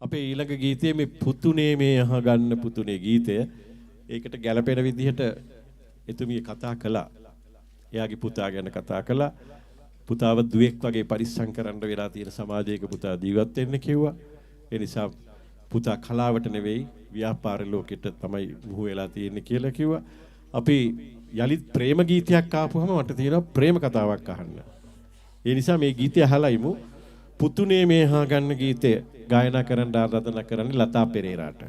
අපේ ඊළඟ ගීතයේ මේ පුතුනේ මේ අහගන්න පුතුනේ ගීතය ඒකට ගැළපෙන විදිහට එතුමිය කතා කළා. එයාගේ පුතා ගැන කතා කළා. පුතාව දුවෙක් වගේ පරිස්සම් කරන්න වෙලා තියෙන සමාජයක පුතා ජීවත් වෙන්න කිව්වා. ඒ නිසා පුතා කලාවට නෙවෙයි ව්‍යාපාර ලෝකෙට තමයි මුහු වෙලා තියෙන්නේ කියලා කිව්වා. අපි යලිත් ප්‍රේම ගීතයක් ආපුවම මට තියෙනවා ප්‍රේම කතාවක් අහන්න. ඒ නිසා මේ ගීතය අහලයිමු. පුතුනේ මේ අහගන්න ගීතය ගායනා කරන්න ආරාධනා කරන්නේ ලතා පෙරේරාට.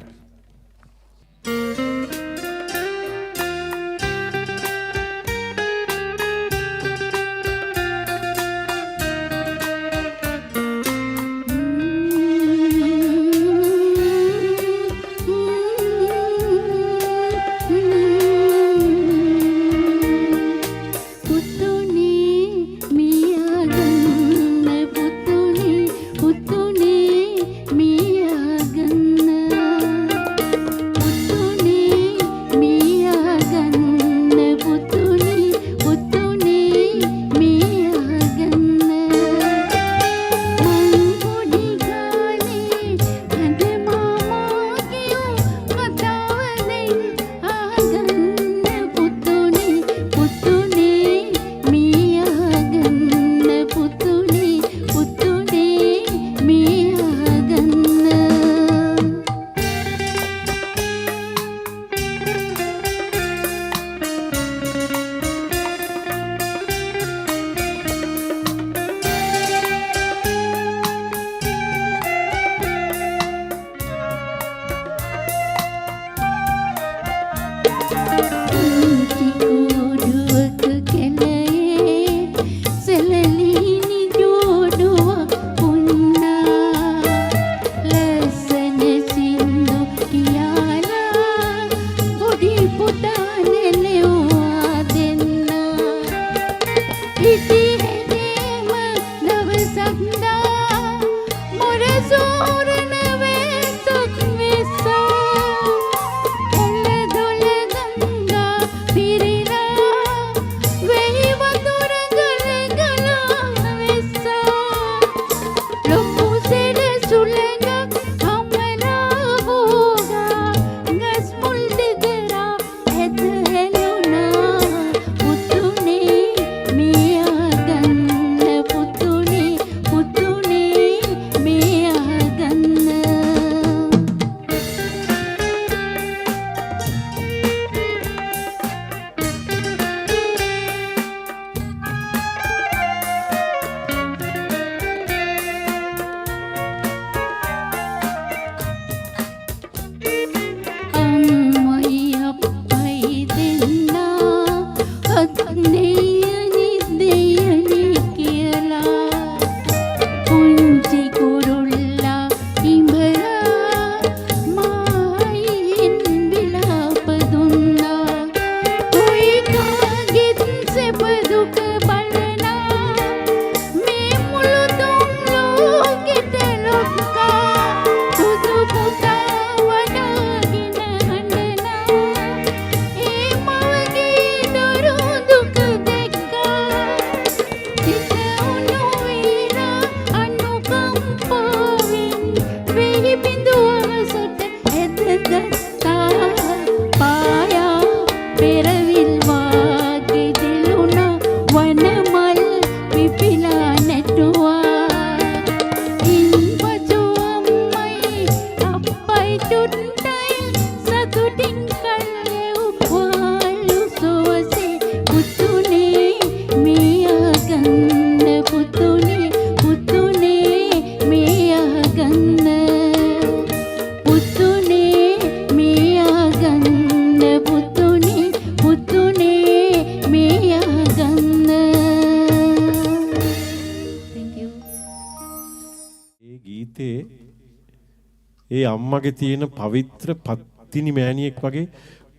අම්මගේ තියෙන පවිත්‍ර පත්තිනි මෑණියෙක් වගේ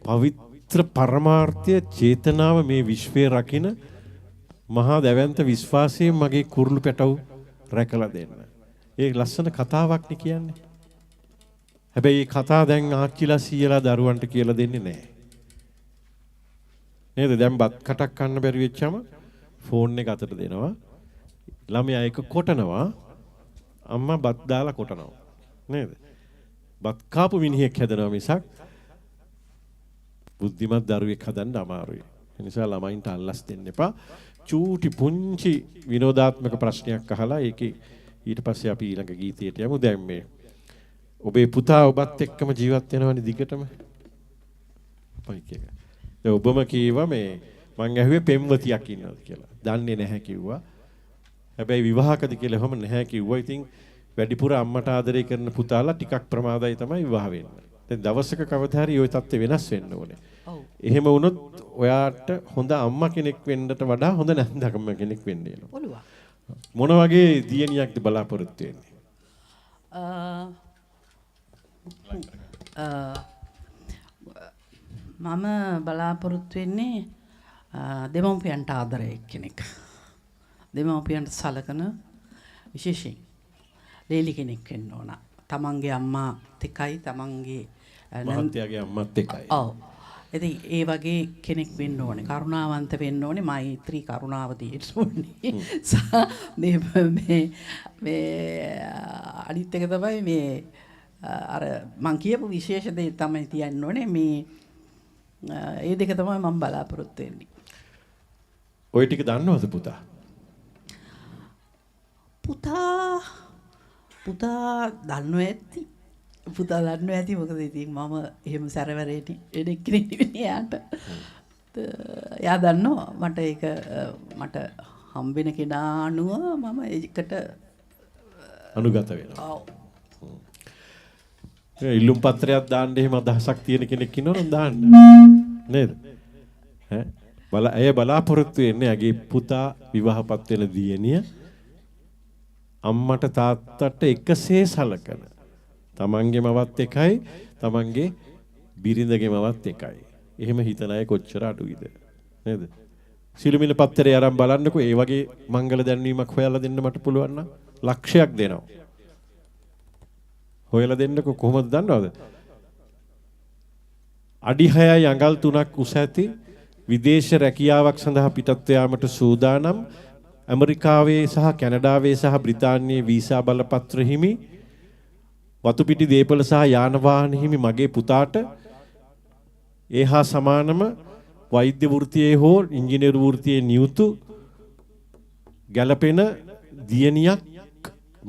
පවිත්‍ර පරමාර්ථය චේතනාව මේ විශ්වයේ රකින්න මහා දැවැන්ත විශ්වාසයෙන් මගේ කුරුළු පැටවු රැකලා දෙන්න. ඒ ලස්සන කතාවක් නේ කියන්නේ. හැබැයි මේ කතාව දැන් ආච්චිලා සීයලා දරුවන්ට කියලා දෙන්නේ නැහැ. නේද? දැන් බත් කටක් කන්න බැරි වෙච්චම ෆෝන් එක අතට දෙනවා. ළමයා ඒක කොටනවා. අම්මා බත් දාලා කොටනවා. නේද? බත් කාපු මිනිහෙක් හැදෙනවා මිසක් බුද්ධිමත් දරුවෙක් හදන්න අමාරුයි. ඒ නිසා ළමයින්ට අල්ලස් දෙන්න එපා. චූටි පුංචි විනෝදාත්මක ප්‍රශ්නයක් අහලා ඒකේ ඊට පස්සේ අපි ඊළඟ ගීතයට යමු. දැන් මේ ඔබේ පුතා ඔබත් එක්කම ජීවත් වෙනවනේ දිගටම. අපයි කියක. දැන් ඔබම කීවා මේ මං ඇහුවේ පෙම්වතියක් ඉන්නවද කියලා. දන්නේ නැහැ කිව්වා. හැබැයි විවාහකද කියලා එහෙම නැහැ කිව්වා. ඉතින් වැඩිපුර අම්මට ආදරය කරන පුතාලා ටිකක් ප්‍රමාදයි තමයි විවාහ වෙන්නේ. දැන් දවසක කවදා හරි ওই தත්ත්වය වෙනස් වෙන්න ඕනේ. එහෙම වුණොත් ඔයාට හොඳ අම්මා කෙනෙක් වෙන්නට වඩා හොඳ නැන්දකම කෙනෙක් වෙන්න වෙනවා. මොන වගේ දියණියක්ද බලාපොරොත්තු වෙන්නේ? මම බලාපොරොත්තු වෙන්නේ දෙමව්පියන්ට ආදරය කෙනෙක්. දෙමව්පියන්ට සලකන විශේෂයෙන් ලේලි කෙනෙක් වෙන්න ඕන. තමන්ගේ අම්මාත් එකයි තමන්ගේ මහත්තයාගේ අම්මත් එකයි. ඔව්. ඉතින් ඒ වගේ කෙනෙක් වෙන්න ඕනේ. කරුණාවන්ත වෙන්න ඕනේ. මෛත්‍රී කරුණාව තියෙන්න ඕනේ. මේ අනිත් එක තමයි මේ අර මං කියපු විශේෂ දේ තමයි තියන්න ඕනේ. මේ ඒ දෙක තමයි මම බලාපොරොත්තු වෙන්නේ. ඔය ටික දන්නවද පුතා? පුතා දන්නව ඇති. පුතා දන්නව ඇති. මොකද ඉතින් මම එහෙම සැරවැරේටි එනෙක් නෙවෙයි යාට. එයා දන්නවා මට ඒක මට හම්බෙන කෙනා අනුව මම ඒකට අනුගත වෙනවා. ඔව්. ඉල්ලුම් පත්‍රයක් දාන්න එහෙම අදහසක් තියෙන කෙනෙක් ඉන්නවනම් දාන්න. නේද? ඇය බලාපොරොත්තු වෙන්නේ ඇගේ පුතා විවාහපත් වෙන දියණිය අම්මට තාත්තට එකසේ සලකන. තමන්ගේ මවත් එකයි, තමන්ගේ බිරිඳගේ මවත් එකයි. එහෙම හිතන අය කොච්චර අඩුයිද? නේද? සිළුමිණ පත්‍රය අරන් බලන්නකෝ. ඒ වගේ මංගල දැන්වීමක් හොයලා දෙන්න මට පුළුවන් නම් ලක්ෂයක් දෙනවා. හොයලා දෙන්නකෝ කොහොමද දන්නවද? අඩි 6යි අඟල් 3ක් උස ඇති විදේශ රැකියාවක් සඳහා පිටත් යාමට සූදානම් ඇමරිකාවේ සහ කැනඩාවේ සහ බ්‍රිතාන්‍යයේ වීසා බලපත්‍ර හිමි වතුපිටි දීපල සහ යාන වාහන හිමි මගේ පුතාට ඒහා සමානම වෛද්‍ය වෘත්තියේ හෝ ඉංජිනේරු වෘත්තියේ නියුතු ගැළපෙන දියණියක්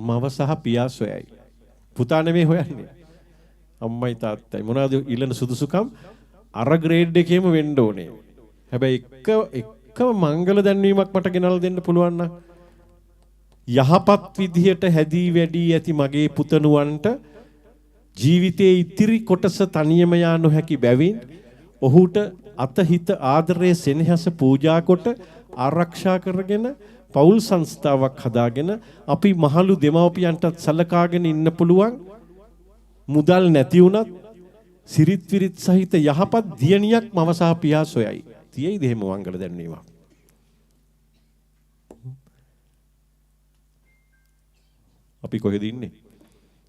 මව සහ පියා සොයයි. පුතා නෙමෙයි හොයන්නේ. අම්මයි තාත්තයි. මොනවාද ඊළඟ සුදුසුකම්? අර ග්‍රේඩ් එකේම වෙන්න ඕනේ. හැබැයි එකම මංගල දැන්වීමක් මට ගෙනල්ලා දෙන්න පුළුවන් නම් යහපත් විදිහට හැදී වැඩි ඇති මගේ පුතණුවන්ට ජීවිතයේ ඉතිරි කොටස තනියම යා නොහැකි බැවින් ඔහුට අතහිත ආදරයේ සෙනෙහස පූජා කොට ආරක්ෂා කරගෙන පෞල් සංස්ථාවක් හදාගෙන අපි මහලු දෙමව්පියන්ටත් සලකාගෙන ඉන්න පුළුවන් මුදල් නැති වුණත් සිරිත් විරිත් සහිත යහපත් දියණියක් මව සහ පියා සොයයි. තියෙයිද එහෙම මංගල දැන්වීමක්? අපි කොහෙද ඉන්නේ?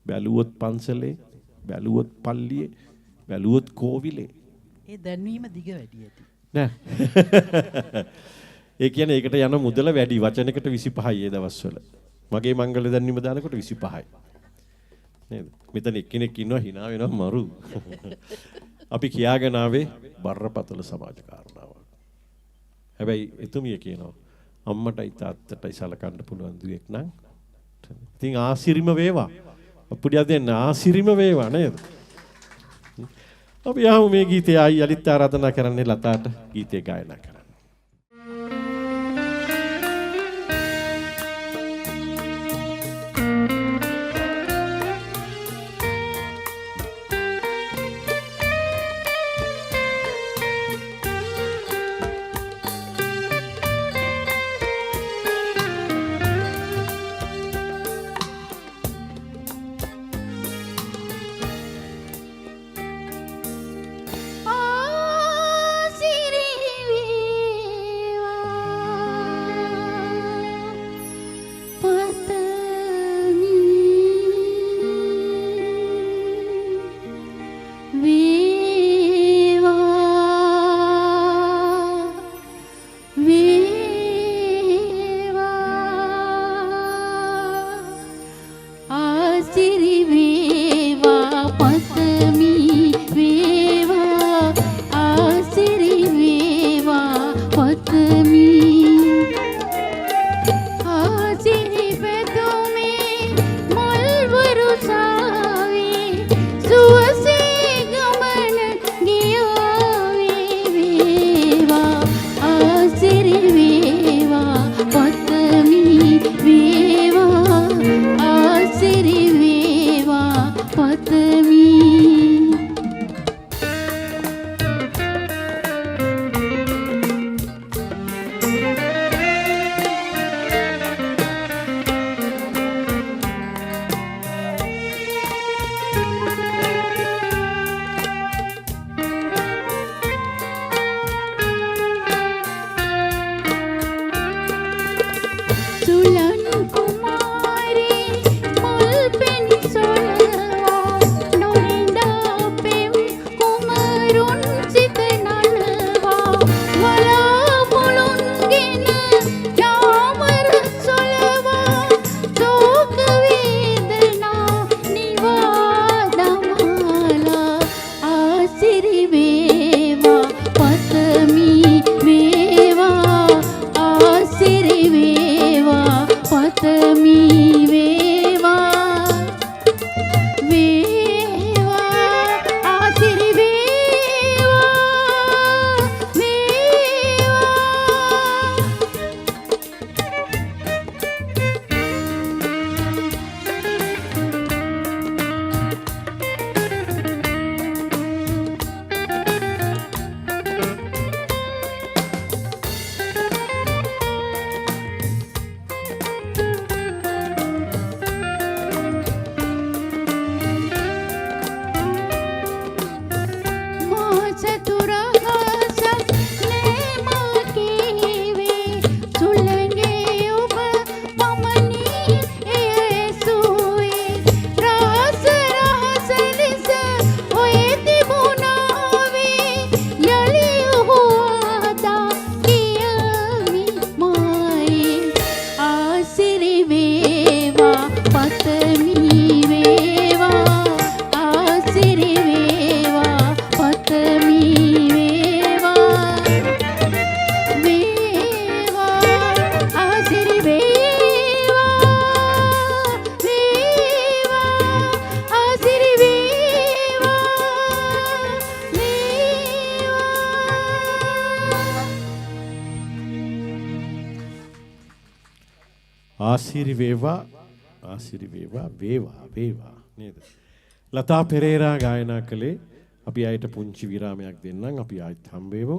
බැලුවොත් පන්සලේ, බැලුවොත් පල්ලියේ, බැලුවොත් කෝවිලේ. ඒ දැන්වීම දිග වැඩි ඇති. නෑ. ඒ කියන්නේ ඒකට යන මුදල වැඩි. වචනයකට 25යි ඒ දවස්වල. මගේ මංගල දැන්වීම දානකොට 25යි. නේද? මෙතන එක්කෙනෙක් ඉන්නවා hina වෙනවා මරු. අපි කියාගෙන ආවේ බරපතල සමාජ කාරණාවක්. හැබැයි එතුමිය කියනවා අම්මටයි තාත්තටයි සලකන්න පුළුවන් දුවෙක් නම් ඉතින් ආසිරිම වේවා. අපුඩිය දෙන්න ආසිරිම වේවා නේද? අපි ආව මේ ගීතය යලිත් ආරාධනා කරන්නේ ලතාට ගීතය ගායනා කරන්න. Siri ආසිරි වේවා වේවා නේද? ලතා පෙරේරා ගායනා කළේ අපි ආයෙත් පුංචි විරාමයක් දෙන්නම් අපි ආයෙත් හම්බෙමු.